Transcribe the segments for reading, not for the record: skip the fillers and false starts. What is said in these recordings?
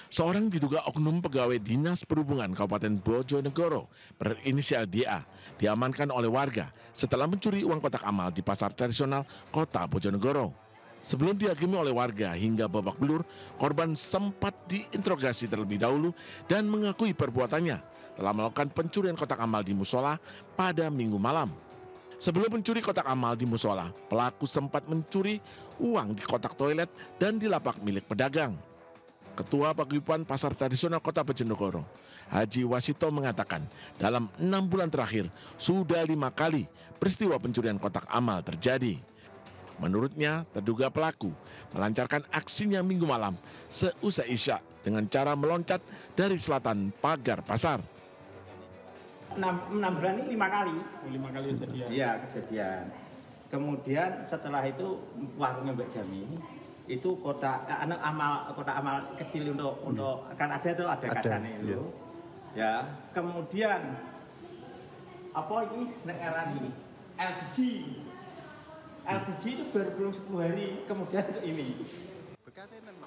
Seorang diduga oknum pegawai Dinas Perhubungan Kabupaten Bojonegoro berinisial DA diamankan oleh warga setelah mencuri uang kotak amal di pasar tradisional kota Bojonegoro. Sebelum dihakimi oleh warga hingga babak belur, korban sempat diinterogasi terlebih dahulu dan mengakui perbuatannya telah melakukan pencurian kotak amal di musola pada Minggu malam. Sebelum mencuri kotak amal di musola, pelaku sempat mencuri uang di kotak toilet dan di lapak milik pedagang. Ketua Paguyuban Pasar Tradisional Kota Bojonegoro, Haji Wasito mengatakan dalam 6 bulan terakhir sudah 5 kali peristiwa pencurian kotak amal terjadi. Menurutnya, terduga pelaku melancarkan aksinya Minggu malam seusai Isya dengan cara meloncat dari selatan pagar pasar. 6 bulan ini 5 kali. 5 kali kejadian. Iya, kejadian. Kemudian setelah itu warungnya Mbak Jami itu kotak amal kecil untuk kan ada tuh ada kacanya itu. Ya. Kemudian apa ini negara ini? LPG itu baru belum 10 hari kemudian ke ini.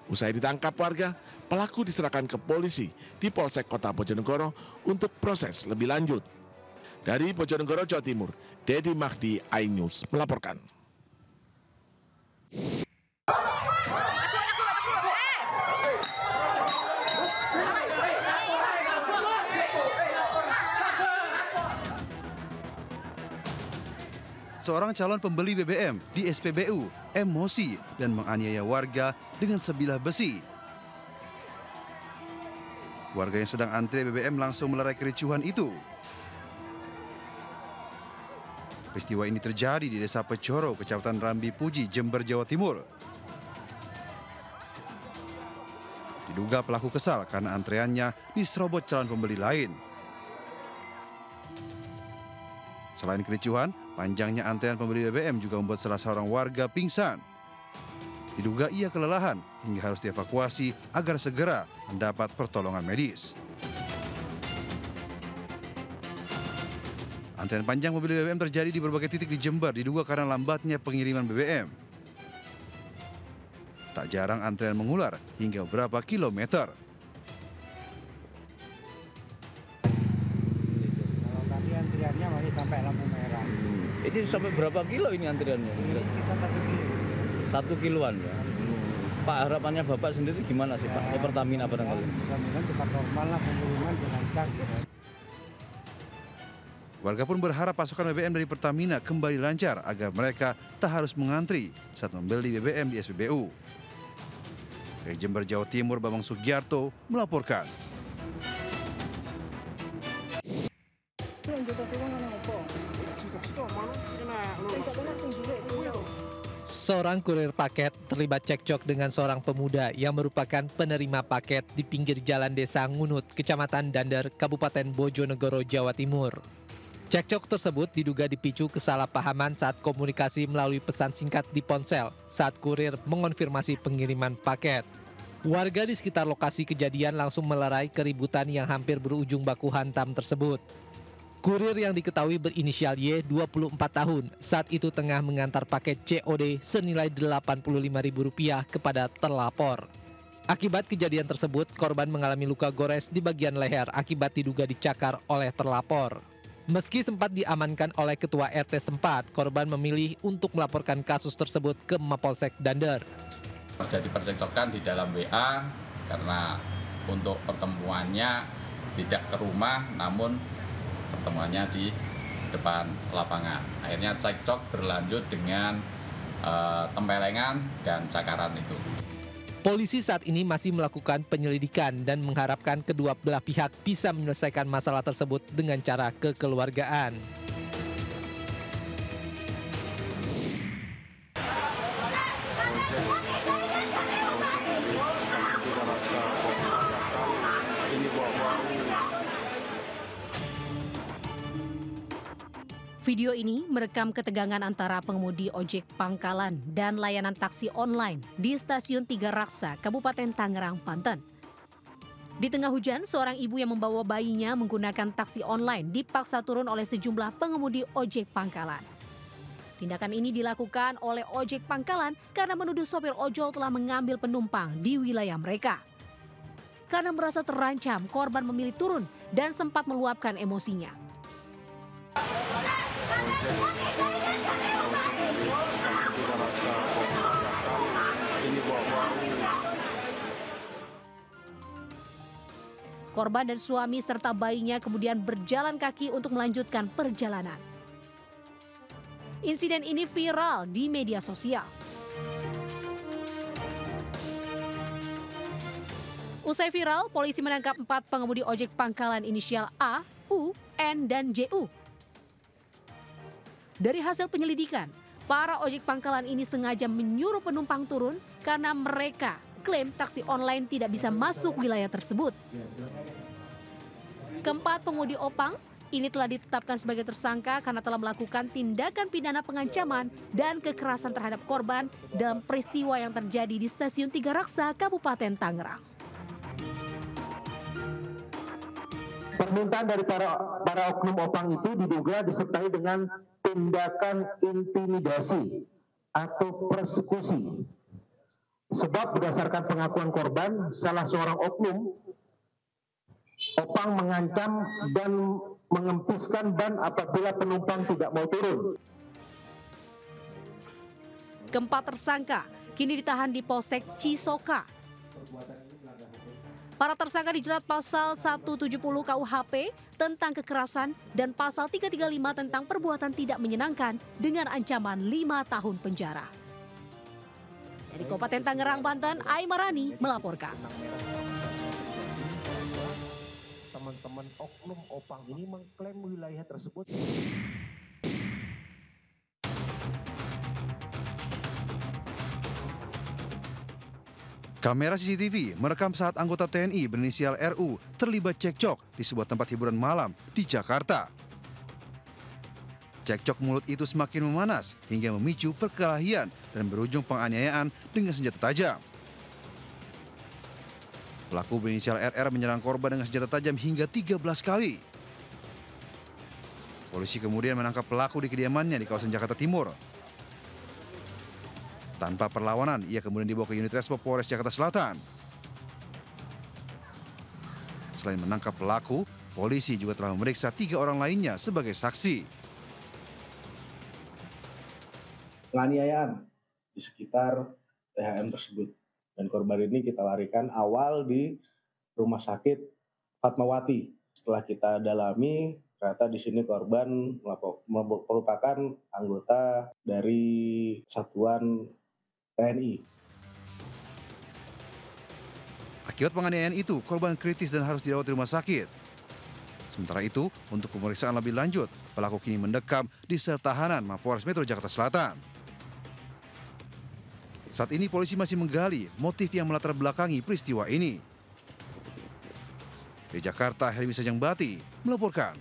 Usai ditangkap warga, pelaku diserahkan ke polisi di Polsek Kota Bojonegoro untuk proses lebih lanjut. Dari Bojonegoro, Jawa Timur, Dedi Mahdi, iNews melaporkan. Seorang calon pembeli BBM di SPBU emosi dan menganiaya warga dengan sebilah besi. Warga yang sedang antri BBM langsung melerai kericuhan itu. Peristiwa ini terjadi di Desa Pecoro, Kecamatan Rambi Puji, Jember, Jawa Timur. Diduga pelaku kesal karena antreannya diserobot calon pembeli lain. Selain kericuhan, panjangnya antrean pembeli BBM juga membuat salah seorang warga pingsan. Diduga ia kelelahan hingga harus dievakuasi agar segera mendapat pertolongan medis. Antrean panjang mobil BBM terjadi di berbagai titik di Jember, diduga karena lambatnya pengiriman BBM. Tak jarang antrean mengular hingga beberapa kilometer. Kalau tadi antriannya masih sampai lampu merah. Ini sampai berapa kilo ini antriannya? Ini sekitar 1 kilo. 1 kiloan ya. Pak, harapannya Bapak sendiri gimana sih Pak? Pertamina barangkali. Mudah-mudahan cepat normal lah, pengiriman lancar. Warga pun berharap pasokan BBM dari Pertamina kembali lancar agar mereka tak harus mengantri saat membeli BBM di SPBU. Dari Jember, Jawa Timur, Bambang Sugiarto melaporkan. Seorang kurir paket terlibat cekcok dengan seorang pemuda yang merupakan penerima paket di pinggir jalan Desa Ngunut, Kecamatan Dander, Kabupaten Bojonegoro, Jawa Timur. Cekcok tersebut diduga dipicu kesalahpahaman saat komunikasi melalui pesan singkat di ponsel saat kurir mengonfirmasi pengiriman paket. Warga di sekitar lokasi kejadian langsung melerai keributan yang hampir berujung baku hantam tersebut. Kurir yang diketahui berinisial Y, 24 tahun, saat itu tengah mengantar paket COD senilai Rp85.000 kepada terlapor. Akibat kejadian tersebut, korban mengalami luka gores di bagian leher akibat diduga dicakar oleh terlapor. Meski sempat diamankan oleh ketua RT setempat, korban memilih untuk melaporkan kasus tersebut ke Mapolsek Dander. Terjadi percekcokan di dalam WA karena untuk pertemuannya tidak ke rumah, namun pertemuannya di depan lapangan. Akhirnya cekcok berlanjut dengan tempelengan dan cakaran itu. Polisi saat ini masih melakukan penyelidikan dan mengharapkan kedua belah pihak bisa menyelesaikan masalah tersebut dengan cara kekeluargaan. Video ini merekam ketegangan antara pengemudi ojek pangkalan dan layanan taksi online di Stasiun Tiga Raksa, Kabupaten Tangerang, Banten. Di tengah hujan, seorang ibu yang membawa bayinya menggunakan taksi online dipaksa turun oleh sejumlah pengemudi ojek pangkalan. Tindakan ini dilakukan oleh ojek pangkalan karena menuduh sopir ojol telah mengambil penumpang di wilayah mereka. Karena merasa terancam, korban memilih turun dan sempat meluapkan emosinya. Korban dan suami serta bayinya kemudian berjalan kaki untuk melanjutkan perjalanan. Insiden ini viral di media sosial. Usai viral, polisi menangkap 4 pengemudi ojek pangkalan inisial A, U, N, dan JU. Dari hasil penyelidikan, para ojek pangkalan ini sengaja menyuruh penumpang turun karena mereka klaim taksi online tidak bisa masuk wilayah tersebut. Keempat pengemudi opang ini telah ditetapkan sebagai tersangka karena telah melakukan tindakan pidana pengancaman dan kekerasan terhadap korban dalam peristiwa yang terjadi di Stasiun Tiga Raksa, Kabupaten Tangerang. Permintaan dari para oknum opang itu diduga disertai dengan tindakan intimidasi atau persekusi. Sebab berdasarkan pengakuan korban, salah seorang oknum opang mengancam dan mengempiskan ban apabila penumpang tidak mau turun. Keempat tersangka kini ditahan di Polsek Cisoka. Para tersangka dijerat pasal 170 KUHP tentang kekerasan dan pasal 335 tentang perbuatan tidak menyenangkan dengan ancaman 5 tahun penjara. Dari Kabupaten Tangerang, Banten, Aimarani melaporkan. Teman-teman oknum opang ini mengklaim wilayah tersebut. Kamera CCTV merekam saat anggota TNI berinisial RU terlibat cekcok di sebuah tempat hiburan malam di Jakarta. Cekcok mulut itu semakin memanas hingga memicu perkelahian dan berujung penganiayaan dengan senjata tajam. Pelaku berinisial RR menyerang korban dengan senjata tajam hingga 13 kali. Polisi kemudian menangkap pelaku di kediamannya di kawasan Jakarta Timur. Tanpa perlawanan, ia kemudian dibawa ke unit Resmo Polres Jakarta Selatan. Selain menangkap pelaku, polisi juga telah memeriksa 3 orang lainnya sebagai saksi. Penganiayaan di sekitar THM tersebut. Dan korban ini kita larikan awal di Rumah Sakit Fatmawati. Setelah kita dalami, ternyata di sini korban merupakan anggota dari satuan TNI. Akibat penganiayaan itu, korban kritis dan harus dirawat di rumah sakit. Sementara itu, untuk pemeriksaan lebih lanjut, pelaku kini mendekam di sel tahanan Mapolres Metro Jakarta Selatan. Saat ini polisi masih menggali motif yang melatar belakangi peristiwa ini. Di Jakarta, Helmi Sajangbati melaporkan.